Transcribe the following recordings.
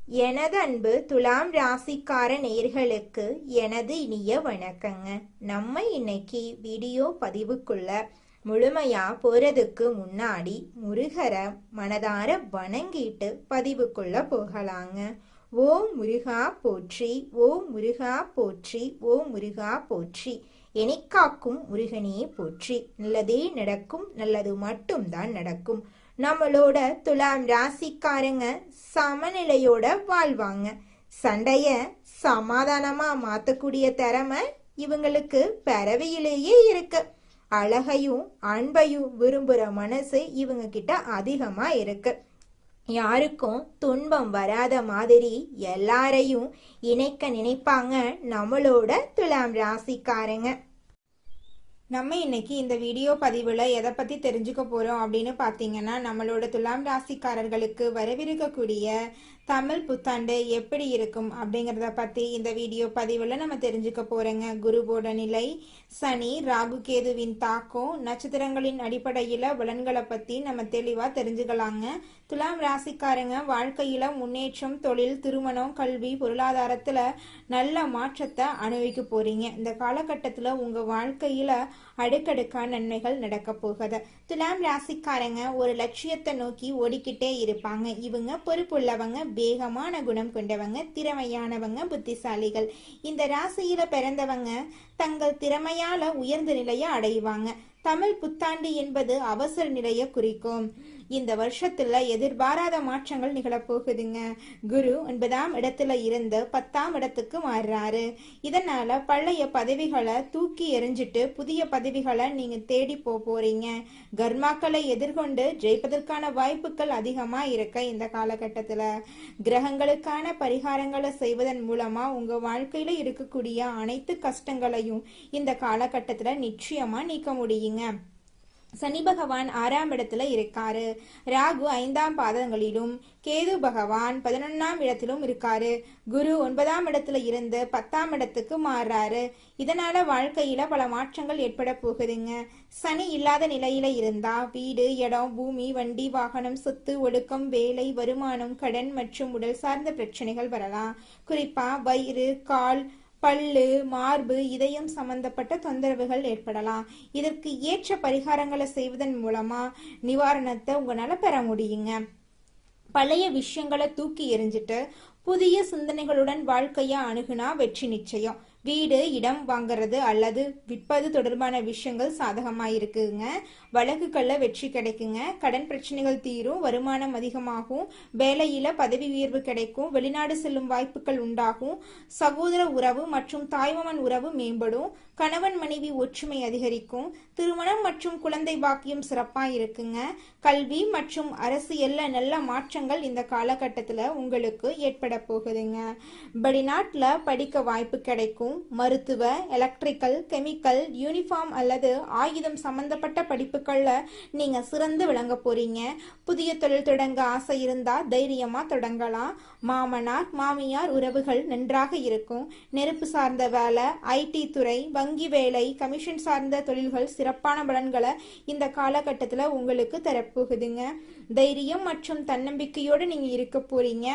எனது அன்பு துலாம் ராசிக்கார நேயர்களுக்கு எனது இனிய வணக்கங்க. நம்ம இன்னைக்கு வீடியோ பதிவுக்குள்ள முழுமையா போறதுக்கு முன்னாடி முருகரை மனதார வணங்கிட்டு பதிவுக்குள்ள போகலாங்க. ஓம் முருகா போற்றி, ஓம் முருகா போற்றி, ஓம் முருகா போற்றி. எனிக்காக்கும் முருகனே போற்றி. நல்லதே நடக்கும், நல்லது மட்டும்தான் நடக்கும். நம்மளோட துலாம் ராசிக்காரங்க சமநிலையோட வாழ்வாங்க. சண்டைய சமாதானமா மாத்தக்கூடிய திறமை இவங்களுக்கு பிறவியிலேயே இருக்கு. அழகையும் அன்பையும் விரும்புற மனசு இவங்க கிட்ட அதிகமா இருக்கு. யாருக்கும் துன்பம் வராத மாதிரி எல்லாரையும் இணைக்க நினைப்பாங்க நம்மளோட துலாம் ராசிக்காரங்க. நம்ம இன்னைக்கு இந்த வீடியோ பதிவில் எதை பற்றி தெரிஞ்சுக்க போகிறோம் அப்படின்னு பார்த்தீங்கன்னா, நம்மளோட துலாம் ராசிக்காரர்களுக்கு வரவிருக்கக்கூடிய தமிழ் புத்தாண்டு எப்படி இருக்கும் அப்படிங்கிறத பற்றி இந்த வீடியோ பதிவில் நம்ம தெரிஞ்சுக்க போகிறோங்க. குருவோட நிலை, சனி, ராகு கேதுவின் தாக்கம், நட்சத்திரங்களின் அடிப்படையில் பலன்களை பற்றி நம்ம தெளிவாக தெரிஞ்சுக்கலாங்க. துலாம் ராசிக்காரங்க வாழ்க்கையில் முன்னேற்றம், தொழில், திருமணம், கல்வி, பொருளாதாரத்தில் நல்ல மாற்றத்தை அனுபவிக்க போகிறீங்க. இந்த காலகட்டத்தில் உங்கள் வாழ்க்கையில் அடுக்கடுக்கான நன்மைகள் நடக்க போகுது. துலாம் ராசிக்காரங்க ஒரு லட்சியத்தை நோக்கி ஓடிக்கிட்டே இருப்பாங்க. இவங்க பொறுப்புள்ளவங்க, வேகமான குணம் கொண்டவங்க, திறமையானவங்க, புத்திசாலிகள். இந்த ராசியில பிறந்தவங்க தங்கள் திறமையால உயர்ந்த நிலையை அடைவாங்க. தமிழ் புத்தாண்டு என்பது அவசர நிலையை குறிக்கும். இந்த வருஷத்துல எதிர்பாராத மாற்றங்கள் நிகழப்போகுதுங்க. குரு 9ஆம் இடத்துல இருந்து 10ஆம் இடத்துக்கு மாறுறாரு. இதனால பழைய பதவிகளை தூக்கி எறிஞ்சிட்டு புதிய பதவிகளை நீங்க தேடி போறீங்க. கர்மாக்களை எதிர்கொண்டு ஜெயிப்பதற்கான வாய்ப்புகள் அதிகமா இருக்க இந்த காலகட்டத்துல கிரகங்களுக்கான பரிகாரங்களை செய்வதன் மூலமா உங்க வாழ்க்கையில இருக்கக்கூடிய அனைத்து கஷ்டங்களையும் இந்த காலகட்டத்துல நிச்சயமா நீக்க முடியுங்க. சனி பகவான் 6ஆம் இடத்துல இருக்காரு. ராகு 5ஆம் பாதங்களிலும், கேது பகவான் 11ஆம் இடத்திலும் இருக்காரு. குரு 9ஆம் இடத்துல இருந்து 10ஆம் இடத்துக்கு மாறுறாரு. இதனால வாழ்க்கையில பல மாற்றங்கள் ஏற்பட போகுதுங்க. சனி இல்லாத நிலையில இருந்தா வீடு, இடம், பூமி, வண்டி, வாகனம், சொத்து, ஒழுக்கம், வேலை, வருமானம், கடன் மற்றும் உடல் சார்ந்த பிரச்சனைகள் வரலாம். குறிப்பா வயிறு, கால், பல்லு, மார்பு, இதயம் சம்பந்தப்பட்ட தொந்தரவுகள் ஏற்படலாம். இதற்கு ஏற்ற பரிகாரங்களை செய்வதன் மூலமா நிவாரணத்தை உங்களால பெற முடியுங்க. பழைய விஷயங்களை தூக்கி எறிஞ்சிட்டு புதிய சிந்தனைகளுடன் வாழ்க்கையை அணுகுனா வெற்றி நிச்சயம். வீடு, இடம் வாங்கிறது அல்லது விற்பது தொடர்பான விஷயங்கள் சாதகமாக இருக்குங்க. வழக்குகள்ல வெற்றி கிடைக்குங்க. கடன் பிரச்சனைகள் தீரும். வருமானம் அதிகமாகும். வேலையில பதவி உயர்வு கிடைக்கும். வெளிநாடு செல்லும் வாய்ப்புகள் உண்டாகும். சகோதர உறவு மற்றும் தாய்மாமன் உறவு மேம்படும். கணவன் மனைவி ஒற்றுமை அதிகரிக்கும். திருமணம் மற்றும் குழந்தை பாக்கியம் சிறப்பாக இருக்குங்க. கல்வி மற்றும் அரசியல்ல நல்ல மாற்றங்கள் இந்த காலகட்டத்தில் உங்களுக்கு ஏற்பட போகுதுங்க. வெளிநாட்டில் படிக்க வாய்ப்பு கிடைக்கும். மருத்துவ, எலக்ட்ரிக்கல், கெமிக்கல், யூனிஃபார்ம் அல்லது ஆயுதம் சம்பந்தப்பட்ட படிப்புகள்ல நீங்க சிறந்து விளங்க போறீங்க. புதிய தொழில் தொடங்க ஆசை இருந்தா தைரியமா தொடங்கலாம். மாமனார், மாமியார் உறவுகள் நன்றாக இருக்கும். நெருப்பு சார்ந்த வேலை, ஐடி துறை, வங்கி வேலை, கமிஷன் சார்ந்த தொழில்கள் சிறப்பான பலன்களை இந்த காலகட்டத்தில் உங்களுக்கு தரப்போகுதுங்க. தைரியம் மற்றும் தன்னம்பிக்கையோடு நீங்க இருக்க போறீங்க.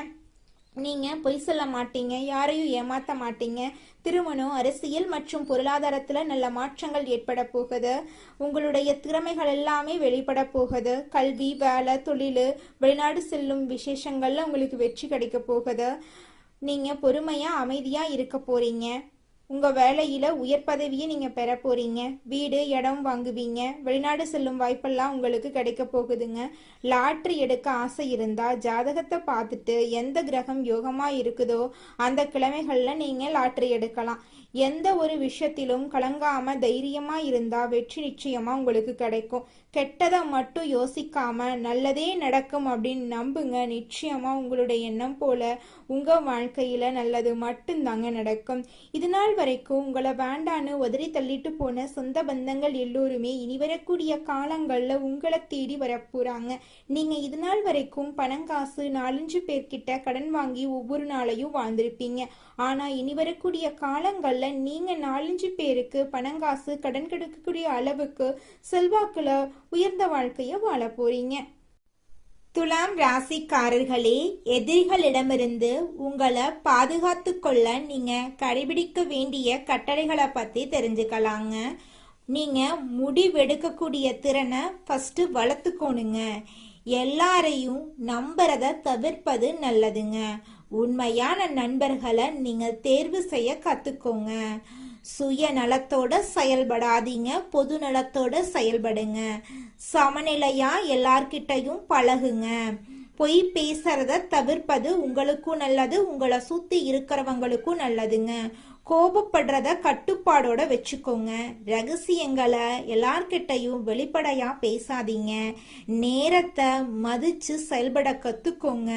நீங்க பொய் சொல்ல மாட்டீங்க, யாரையும் ஏமாத்த மாட்டீங்க. திருமணம், அரசியல் மற்றும் பொருளாதாரத்துல நல்ல மாற்றங்கள் ஏற்பட போகுது. உங்களுடைய திறமைகள் எல்லாமே வெளிப்பட போகுது. கல்வி, வேலை, தொழில், வெளிநாடு செல்லும் விசேஷங்கள்ல உங்களுக்கு வெற்றி கிடைக்க போகுது. நீங்க பொறுமையா அமைதியா இருக்க போறீங்க. உங்க வேலையில உயர் பதவியை நீங்க பெற போறீங்க. வீடு, இடம் வாங்குவீங்க. வெளிநாடு செல்லும் வாய்ப்பெல்லாம் உங்களுக்கு கிடைக்க போகுதுங்க. லாட்ரி எடுக்க ஆசை இருந்தா ஜாதகத்தை பார்த்துட்டு எந்த கிரகம் யோகமா இருக்குதோ அந்த கிழமைகள்ல நீங்க லாட்ரி எடுக்கலாம். எந்த ஒரு விஷயத்திலும் கலங்காம தைரியமா இருந்தா வெற்றி நிச்சயமா உங்களுக்கு கிடைக்கும். கெட்டதை மட்டும் யோசிக்காம நல்லதே நடக்கும் அப்படின்னு நம்புங்க. நிச்சயமா உங்களுடைய எண்ணம் போல உங்க வாழ்க்கையில நல்லது மட்டும்தாங்க நடக்கும். இது நாள் வரைக்கும் உங்களை வேண்டான்னு உதறி தள்ளிட்டு போன சொந்த பந்தங்கள் எல்லோருமே இனி வரக்கூடிய காலங்கள்ல உங்களை தேடி வரப்போறாங்க. நீங்க இது நாள் வரைக்கும் பணங்காசு 4-5 பேர்கிட்ட கடன் வாங்கி ஒவ்வொரு நாளையும் வாழ்ந்திருப்பீங்க. ஆனா இனி வரக்கூடிய காலங்கள்ல நீங்க 4-5 பேருக்கு பணங்காசு கடன் கிடைக்கக்கூடிய அளவுக்கு செல்வாக்குல உயர்ந்த வாழ்க்கைய வாழ போறீங்க. துலாம் ராசிக்காரர்களே, எதிரிகளிடமிருந்து உங்களை பாதுகாத்து கொள்ள நீங்க கடைபிடிக்க வேண்டிய கட்டளைகளை பத்தி தெரிஞ்சுக்கலாங்க. நீங்க முடிவெடுக்கக்கூடிய திறனை ஃபர்ஸ்ட் வளர்த்துக்கோணுங்க. எல்லாரையும் நம்புறத தவிர்ப்பது நல்லதுங்க. உண்மையான நண்பர்களை நீங்க தேர்வு செய்ய கத்துக்கோங்க. சுய நலத்தோட செயல்படாதீங்க, பொது நலத்தோட செயல்படுங்க. சமநிலையா எல்லார்கிட்டையும் பழகுங்க. பொய் பேசுறத தவிர்ப்பது உங்களுக்கும் நல்லது, உங்களை சுத்தி இருக்கிறவங்களுக்கும் நல்லதுங்க. கோபப்படுறத கட்டுப்பாடோட வச்சுக்கோங்க. ரகசியங்களை எல்லார்கிட்டையும் வெளிப்படையா பேசாதீங்க. நேரத்தை மதிச்சு செயல்பட கத்துக்கோங்க.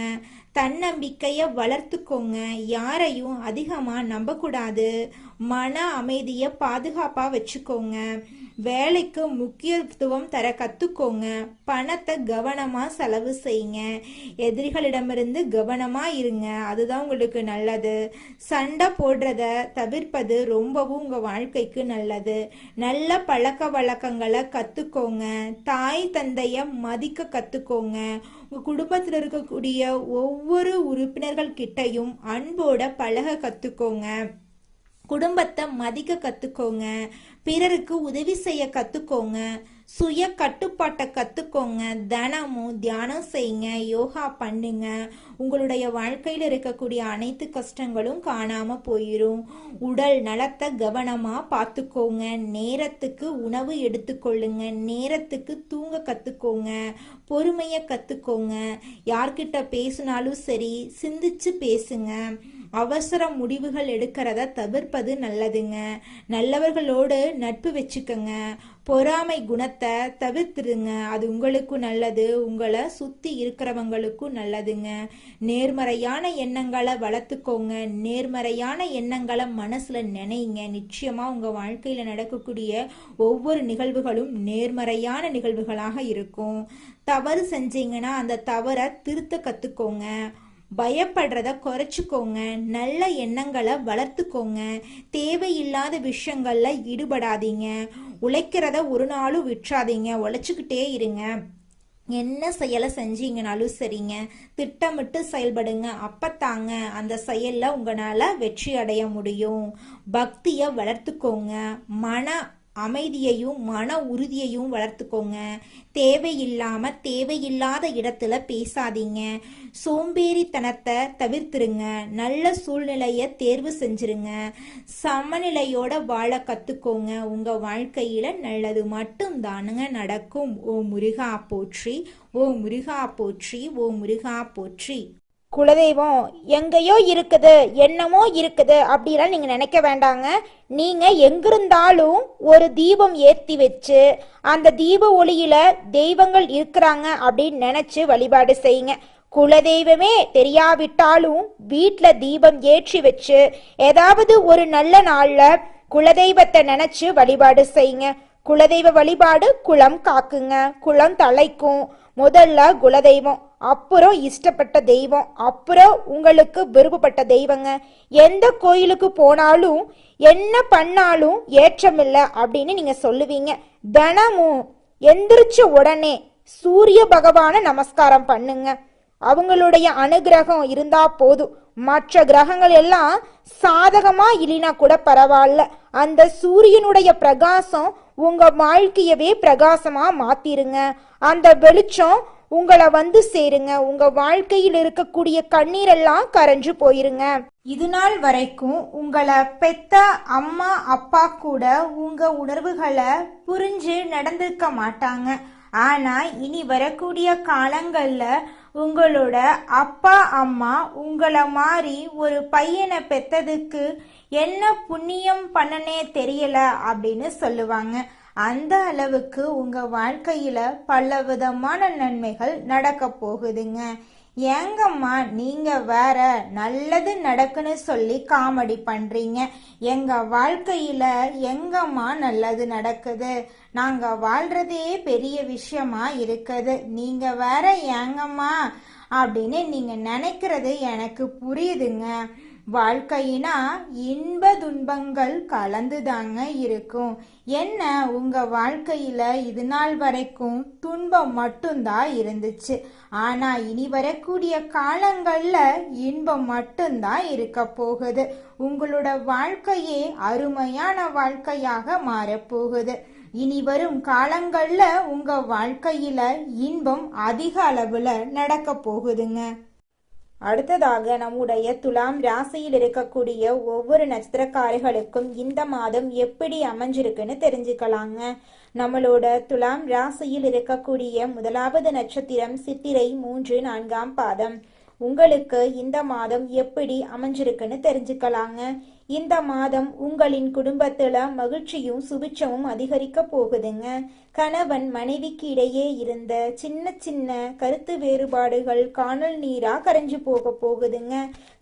தன்னம்பிக்கைய வளர்த்துக்கோங்க. யாரையும் அதிகமா நம்பக்கூடாது. மன அமைதியை பாதுகாப்பா வச்சுக்கோங்க. வேலைக்கு முக்கியத்துவம் தர கத்துக்கோங்க. பணத்தை கவனமா செலவு செய்யுங்க. எதிரிகளிடமிருந்து கவனமா இருங்க, அதுதான் உங்களுக்கு நல்லது. சண்டை போடுறத தவிர்ப்பது ரொம்பவும் உங்க வாழ்க்கைக்கு நல்லது. நல்ல பழக்க வழக்கங்களை கத்துக்கோங்க. தாய் தந்தைய மதிக்க கத்துக்கோங்க. உங்க குடும்பத்தில் இருக்கக்கூடிய ஒவ்வொரு உறுப்பினர்கள் கிட்டையும் அன்போட பழக கத்துக்கோங்க. குடும்பத்தை மதிக்க கத்துக்கோங்க. பிறருக்கு உதவி செய்ய கத்துக்கோங்க. சுய கட்டுப்பாட்டை கத்துக்கோங்க. தினமும் தியானம் செய்யுங்க, யோகா பண்ணுங்க. உங்களுடைய வாழ்க்கையில் இருக்கக்கூடிய அனைத்து கஷ்டங்களும் காணாம போயிடும். உடல் நலத்தை கவனமா பார்த்துக்கோங்க. நேரத்துக்கு உணவு எடுத்துக்கொள்ளுங்க. நேரத்துக்கு தூங்க கத்துக்கோங்க. பொறுமைய கத்துக்கோங்க. யார்கிட்ட பேசினாலும் சரி, சிந்திச்சு பேசுங்க. அவசர முடிவுகள் எடுக்கிறத தவிர்ப்பது நல்லதுங்க. நல்லவர்களோடு நட்பு வச்சுக்கோங்க. பொறாமை குணத்தை தவிர்த்துருங்க, அது உங்களுக்கும் நல்லது, உங்களை சுத்தி இருக்கிறவங்களுக்கும் நல்லதுங்க. நேர்மறையான எண்ணங்களை வளர்த்துக்கோங்க. நேர்மறையான எண்ணங்களை மனசுல நினைங்க. நிச்சயமா உங்க வாழ்க்கையில நடக்கக்கூடிய ஒவ்வொரு நிகழ்வுகளும் நேர்மறையான நிகழ்வுகளாக இருக்கும். தவறு செஞ்சீங்கன்னா அந்த தவறை திருத்த கத்துக்கோங்க. பயப்படுறத குறைச்சிக்கோங்க. நல்ல எண்ணங்களை வளர்த்துக்கோங்க. தேவையில்லாத விஷயங்கள்ல ஈடுபடாதீங்க. உழைக்கிறத ஒரு நாளும் விட்டுறாதீங்க, உழைச்சிக்கிட்டே இருங்க. என்ன செயலை செஞ்சீங்கனாலும் சரிங்க, திட்டமிட்டு செயல்படுங்க. அப்பத்தாங்க அந்த செயல்ல உங்களால வெற்றி அடைய முடியும். பக்தியை வளர்த்துக்கோங்க. மன அமைதியையும் மன உறுதியையும் வளர்த்துக்கோங்க. தேவையில்லாத இடத்துல பேசாதீங்க. சோம்பேறித்தனத்தை தவிர்த்துருங்க. நல்ல சூழ்நிலையை தேர்வு செஞ்சிருங்க. சமநிலையோட வாழ கத்துக்கோங்க. உங்க வாழ்க்கையில நல்லது மட்டும் தானுங்க நடக்கும். ஓ முருகா போற்றி, ஓ முருகா போற்றி, ஓ முருகா போற்றி. குலதெய்வம் எங்கேயோ இருக்குது, என்னமோ இருக்குது அப்படிலாம் நீங்க நினைக்க வேண்டாங்க. நீங்க எங்கிருந்தாலும் ஒரு தீபம் ஏற்றி வச்சு அந்த தீப ஒளியில தெய்வங்கள் இருக்கிறாங்க அப்படின்னு நினைச்சு வழிபாடு செய்யுங்க. குலதெய்வமே தெரியாவிட்டாலும் வீட்டுல தீபம் ஏற்றி வச்சு ஏதாவது ஒரு நல்ல நாள்ல குலதெய்வத்தை நினைச்சு வழிபாடு செய்யுங்க. குலதெய்வ வழிபாடு குலம் காக்குங்க, குலம் தலைக்கும். முதல்ல குலதெய்வம், அப்புறம் இஷ்டப்பட்ட தெய்வம், அப்புறம் உங்களுக்கு விருப்பப்பட்ட தெய்வங்க. எந்த கோயிலுக்கு போனாலும் என்ன பண்ணாலும் ஏற்றமில்லை அப்படின்னு நீங்க சொல்லுவீங்க. தினமும் எந்திரிச்ச உடனே சூரிய பகவான நமஸ்காரம் பண்ணுங்க. அவங்களுடைய அனுகிரகம் இருந்தா போதும். மற்ற கிரகங்கள் எல்லாம் சாதகமா இல்லைனா கூட பரவாயில்ல, அந்த சூரியனுடைய பிரகாசம் உங்க வாழ்க்கையவே பிரகாசமா மாத்திருங்க. அந்த வெளிச்சம் உங்களை வந்து சேருங்க. உங்க வாழ்க்கையில் இருக்கக்கூடிய கண்ணீரெல்லாம் கரைஞ்சு போயிருங்க. இது நாள் வரைக்கும் உங்களை பெத்த அம்மா அப்பா கூட உங்க உணர்வுகளை புரிஞ்சு நடந்திருக்க மாட்டாங்க. ஆனா இனி வரக்கூடிய காலங்கள்ல உங்களோட அப்பா அம்மா உங்களை மாதிரி ஒரு பையனை பெத்ததுக்கு என்ன புண்ணியம் பண்ணனே தெரியல அப்படின்னு சொல்லுவாங்க. அந்த அளவுக்கு உங்க வாழ்க்கையில பல விதமான நன்மைகள் நடக்க போகுதுங்க. ஏங்கம்மா நீங்க வேற நல்லது நடக்குன்னு சொல்லி காமெடி பண்றீங்க? எங்க வாழ்க்கையில எங்கம்மா நல்லது நடக்குது? நாங்க வாழ்றதே பெரிய விஷயமா இருக்குது, நீங்க வேற ஏங்கம்மா அப்படின்னு நீங்க நினைக்கிறது எனக்கு புரியுதுங்க. வாழ்க்கையினா இன்ப துன்பங்கள் கலந்துதாங்க இருக்கும். என்ன உங்க வாழ்க்கையில இது நாள் வரைக்கும் துன்பம் மட்டும்தான் இருந்துச்சு. ஆனா இனி வரக்கூடிய காலங்கள்ல இன்பம் மட்டும்தான் இருக்க போகுது. உங்களோட வாழ்க்கையே அருமையான வாழ்க்கையாக மாறப்போகுது. இனி வரும் காலங்கள்ல உங்க வாழ்க்கையில இன்பம் அதிக அளவுல நடக்க போகுதுங்க. அடுத்ததாக நம்முடைய துலாம் ராசியில் இருக்கக்கூடிய ஒவ்வொரு நட்சத்திரக்காரர்களுக்கும் இந்த மாதம் எப்படி அமைஞ்சிருக்குன்னு தெரிஞ்சுக்கலாங்க. நம்மளோட துலாம் ராசியில் இருக்கக்கூடிய முதலாவது நட்சத்திரம் சித்திரை 3, 4ஆம் பாதம். உங்களுக்கு இந்த மாதம் எப்படி அமைஞ்சிருக்குன்னு தெரிஞ்சுக்கலாங்க. இந்த மாதம் உங்களின் குடும்பத்துல மகிழ்ச்சியும் சுபிட்சமும் அதிகரிக்க போகுதுங்க. கணவன் மனைவிக்கு இடையே இருந்த சின்ன சின்ன கருத்து வேறுபாடுகள் காணல் நீரா கரைஞ்சு போகுதுங்க.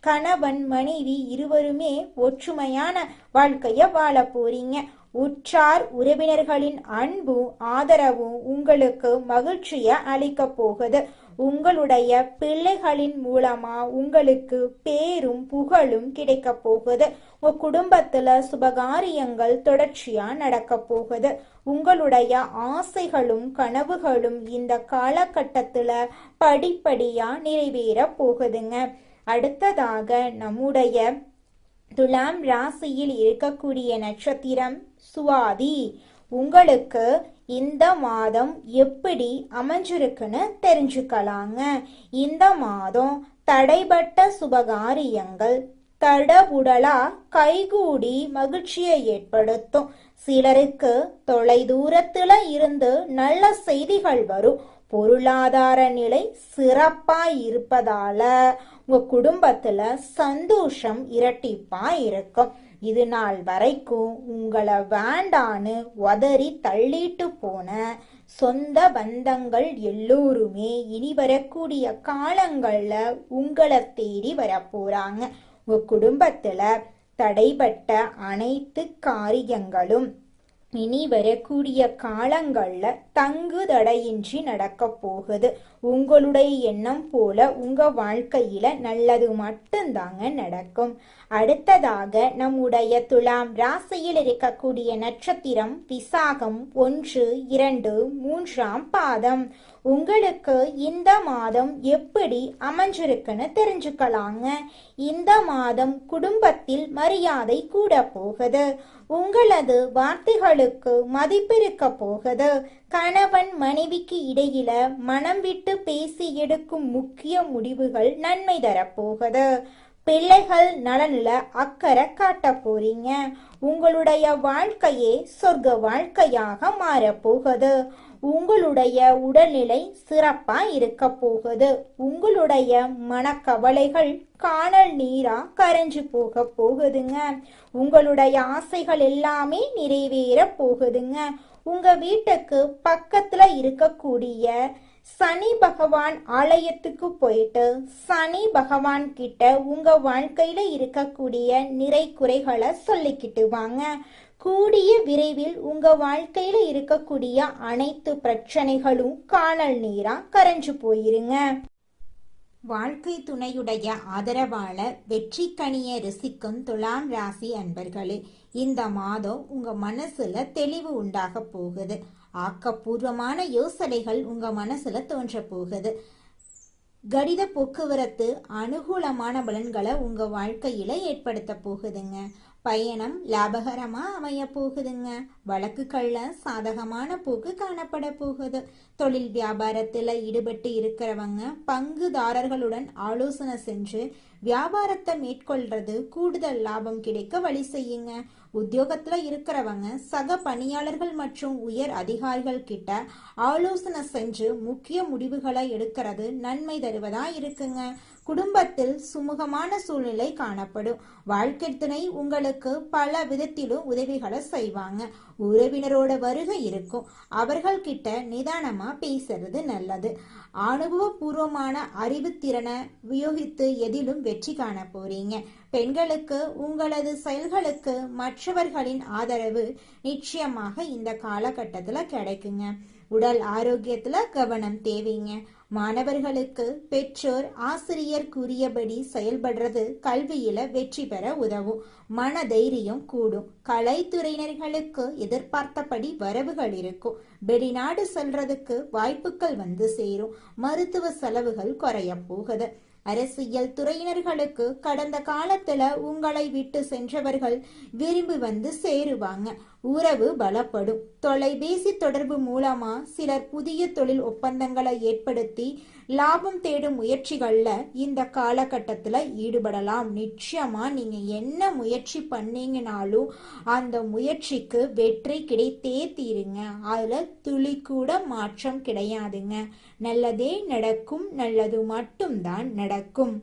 கணவன் மனைவி இருவருமே ஒற்றுமையான வாழ்க்கைய வாழ போறீங்க. உற்றார் உறவினர்களின் அன்பும் ஆதரவும் உங்களுக்கு மகிழ்ச்சிய அளிக்க போகுது. உங்களுடைய பிள்ளைகளின் மூலமா உங்களுக்கு பேரும் புகழும் கிடைக்க போகுது. உங்க குடும்பத்துல சுபகாரியங்கள் தொடர்ச்சியா நடக்க போகுது. உங்களுடைய ஆசைகளும் கனவுகளும் இந்த காலகட்டத்துல படிப்படியா நிறைவேற போகுதுங்க. அடுத்ததாக நம்முடைய துலாம் ராசியில் இருக்கக்கூடிய நட்சத்திரம் சுவாதி. உங்களுக்கு இந்த மாதம் எப்படி அமைஞ்சிருக்குன்னு தெரிஞ்சுக்கலாங்க. இந்த மாதம் தடைபட்ட சுபகாரியங்கள் தடபுடலா கைகூடி மகிழ்ச்சியை ஏற்படுத்தும். சிலருக்கு தொலை தூரத்துல இருந்து நல்ல செய்திகள் வரும். பொருளாதார நிலை சிறப்பா இருப்பதால உங்க குடும்பத்துல சந்தோஷம் இரட்டிப்பா இருக்கும். இது நாள் வரைக்கும் உங்களை வேண்டான்னு உதறி தள்ளிட்டு போன சொந்த பந்தங்கள் எல்லோருமே இனி வரக்கூடிய காலங்கள்ல உங்களை தேடி வரப்போறாங்க. உங்க குடும்பத்துல தடைபட்ட அனைத்து காரியங்களும் இனி வரக்கூடிய காலங்கள்ல தங்கு தடையின்றி நடக்க போகுது. உங்களுடைய எண்ணம் போல உங்க வாழ்க்கையில நல்லது மட்டும்தாங்க நடக்கும். அடுத்ததாக நம்முடைய துலாம் ராசியில் இருக்கக்கூடிய நட்சத்திரம் விசாகம் 1, 2, 3ஆம் பாதம். உங்களுக்கு இந்த மாதம் எப்படி அமைஞ்சிருக்குன்னு தெரிஞ்சுக்கலாங்க. இந்த மாதம் குடும்பத்தில் மரியாதை கூட போகுது. உங்களது வார்த்தைகளுக்கு மதிப்பிருக்க போகுது. கணவன் மனைவிக்கு இடையில மனம் விட்டு பேசி எடுக்கும் முக்கிய முடிவுகள் நன்மை தரப்போகுது. பிள்ளைகள் நலன்ல அக்கறை காட்ட போறீங்க. உங்களுடைய வாழ்க்கையே சொர்க்க வாழ்க்கையாக மாறப்போகுது. உங்களுடைய உடல்நிலை சிறப்பா இருக்க போகுது. உங்களுடைய மனக்கவலைகள் காணல் நீரா கரைஞ்சு போகுதுங்க. உங்களுடைய ஆசைகள் எல்லாமே நிறைவேற போகுதுங்க. உங்க வீட்டுக்கு பக்கத்துல இருக்கக்கூடிய சனி பகவான் ஆலயத்துக்கு போயிட்டு சனி பகவான் கிட்ட உங்க வாழ்க்கையில இருக்கக்கூடிய நிறை குறைகளை சொல்லிக்கிட்டு வாங்க. கூடிய விரைவில் உங்க வாழ்க்கையில இருக்கக்கூடிய அனைத்து பிரச்சனைகளும் காணல் நீரா கரைஞ்சு போயிருங்க. வாழ்க்கை துணையுடைய ஆதரவால வெற்றி கனிய ருசிக்கும் துலாம் ராசி அன்பர்களே, இந்த மாதம் உங்க மனசுல தெளிவு உண்டாக போகுது. ஆக்கப்பூர்வமான யோசனைகள் உங்க மனசுல தோன்ற போகுது. கடித போக்குவரத்து அனுகூலமான பலன்களை உங்க வாழ்க்கையில ஏற்படுத்த போகுதுங்க. பயணம் லாபகரமா அமைய போகுதுங்க. வழக்குகள்ல சாதகமான போக்கு காணப்பட போகுது. தொழில் வியாபாரத்துல ஈடுபட்டு இருக்கிறவங்க பங்குதாரர்களுடன் ஆலோசனை செஞ்சு வியாபாரத்தை மேற்கொள்றது கூடுதல் லாபம் கிடைக்க வழி செய்யுங்க. உத்தியோகத்துல இருக்கிறவங்க சக பணியாளர்கள் மற்றும் உயர் அதிகாரிகள் கிட்ட ஆலோசனை செஞ்சு முக்கிய முடிவுகளை எடுக்கிறது நன்மை தருவதா இருக்குங்க. குடும்பத்தில் சுமூகமான சூழ்நிலை காணப்படும். வாழ்க்கை துணை உங்களுக்கு பல விதத்திலும் உதவிகளை செய்வாங்க. உறவினரோட வருகை இருக்கும். அவர்கள் கிட்ட நிதானமா பேசுறது நல்லது. அனுபவபூர்வமான அறிவுத்திறனை உபயோகித்து எதிலும் வெற்றி காண போறீங்க. பெண்களுக்கு உங்களது செயல்களுக்கு மற்றவர்களின் ஆதரவு நிச்சயமாக இந்த காலகட்டத்துல கிடைக்குங்க. உடல் ஆரோக்கியத்துல கவனம் தேவைங்க. மாணவர்களுக்கு பெற்றோர் ஆசிரியர் கூறியபடி செயல்படுறது கல்வியில வெற்றி பெற உதவும். மன தைரியம் கூடும். கலைத்துறையினர்களுக்கு எதிர்பார்த்தபடி வரவுகள் இருக்கும். வெளிநாடு செல்றதுக்கு வாய்ப்புகள் வந்து சேரும். மருத்துவ செலவுகள் குறைய போகுது. அரசியல் துறையினர்களுக்கு கடந்த காலத்துல உங்களை விட்டு சென்றவர்கள் விரும்பி வந்து சேருவாங்க. உறவு பலப்படும். தொலைபேசி தொடர்பு மூலமா சிலர் புதிய தொழில் ஒப்பந்தங்களை ஏற்படுத்தி லாபம் தேடும் முயற்சிகள்ல இந்த காலகட்டத்துல ஈடுபடலாம். நிச்சயமா நீங்க என்ன முயற்சி பண்ணீங்கனாலும் அந்த முயற்சிக்கு வெற்றி கிடைத்தே தீருங்க. அதுல துளி கூட மாற்றம் கிடையாதுங்க. நல்லதே நடக்கும். நல்லது மட்டும்தான் நடக்கும்.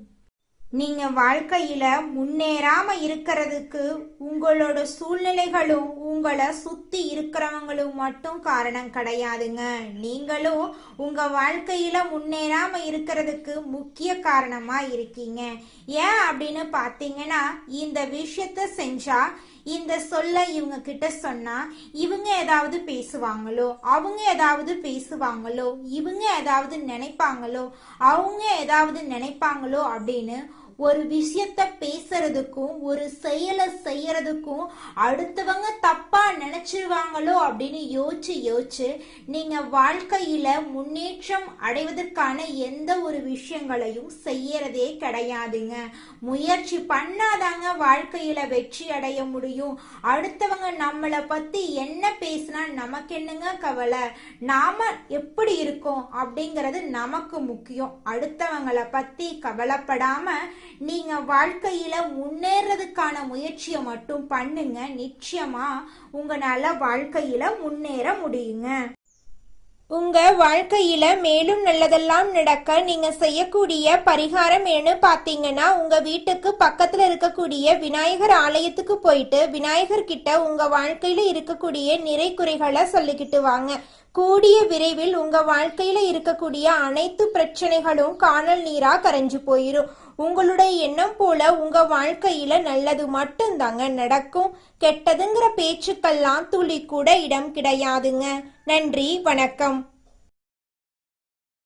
நீங்க வாழ்க்கையில முன்னேறாம இருக்கிறதுக்கு உங்களோட சூழ்நிலைகளும் உங்களை சுத்தி இருக்கிறவங்களும் மட்டும் காரணம் கிடையாதுங்க. நீங்களும் உங்க வாழ்க்கையில முன்னேறாம இருக்கிறதுக்கு முக்கிய காரணமா இருக்கீங்க. ஏன் அப்படின்னு பாத்தீங்கன்னா, இந்த விஷயத்த செஞ்சா, இந்த சொல்ல இவங்க கிட்ட சொன்னா இவங்க ஏதாவது பேசுவாங்களோ, அவங்க ஏதாவது பேசுவாங்களோ, இவங்க ஏதாவது நினைப்பாங்களோ, அவங்க ஏதாவது நினைப்பாங்களோ அப்படின்னு ஒரு விஷயத்த பேசுறதுக்கும் ஒரு செயலை செய்யறதுக்கும் அடுத்தவங்க தப்பா நினைச்சிருவாங்களோ அப்படின்னு யோசிச்சு நீங்க வாழ்க்கையில முன்னேற்றம் அடைவதற்கான எந்த ஒரு விஷயங்களையும் செய்யறதே கிடையாதுங்க. முயற்சி பண்ணாதாங்க வாழ்க்கையில வெற்றி அடைய முடியும். அடுத்தவங்க நம்மளை பத்தி என்ன பேசினா நமக்கு என்னங்க கவலை? நாம எப்படி இருக்கோம் அப்படிங்கிறது நமக்கு முக்கியம். அடுத்தவங்களை பத்தி கவலைப்படாம நீங்க வாழ்க்கையில முன்னேறதுக்கான முயற்சியை மட்டும் பண்ணுங்க. நிச்சயமா உங்களால வாழ்க்கையில முன்னேற முடியுங்க. உங்க வாழ்க்கையில மேலும் நல்லதெல்லாம் நடக்க நீங்க செய்யக்கூடிய பரிகாரம் என்னன்னு பாத்தீங்கன்னா, உங்க வீட்டுக்கு பக்கத்துல இருக்கக்கூடிய விநாயகர் ஆலயத்துக்கு போயிட்டு விநாயகர் கிட்ட உங்க வாழ்க்கையில இருக்கக்கூடிய நிறை குறைகளை சொல்லிக்கிட்டு வாங்க. கூடிய விரைவில் உங்க வாழ்க்கையில இருக்கக்கூடிய அனைத்து பிரச்சனைகளும் காணல் நீரா கரைஞ்சு போயிரும். உங்களுடைய எண்ணம் போல உங்க வாழ்க்கையில நல்லது மட்டும்தாங்க நடக்கும். கெட்டதுங்கிற பேச்சுக்கெல்லாம் துளி கூட இடம் கிடையாதுங்க. நன்றி, வணக்கம்.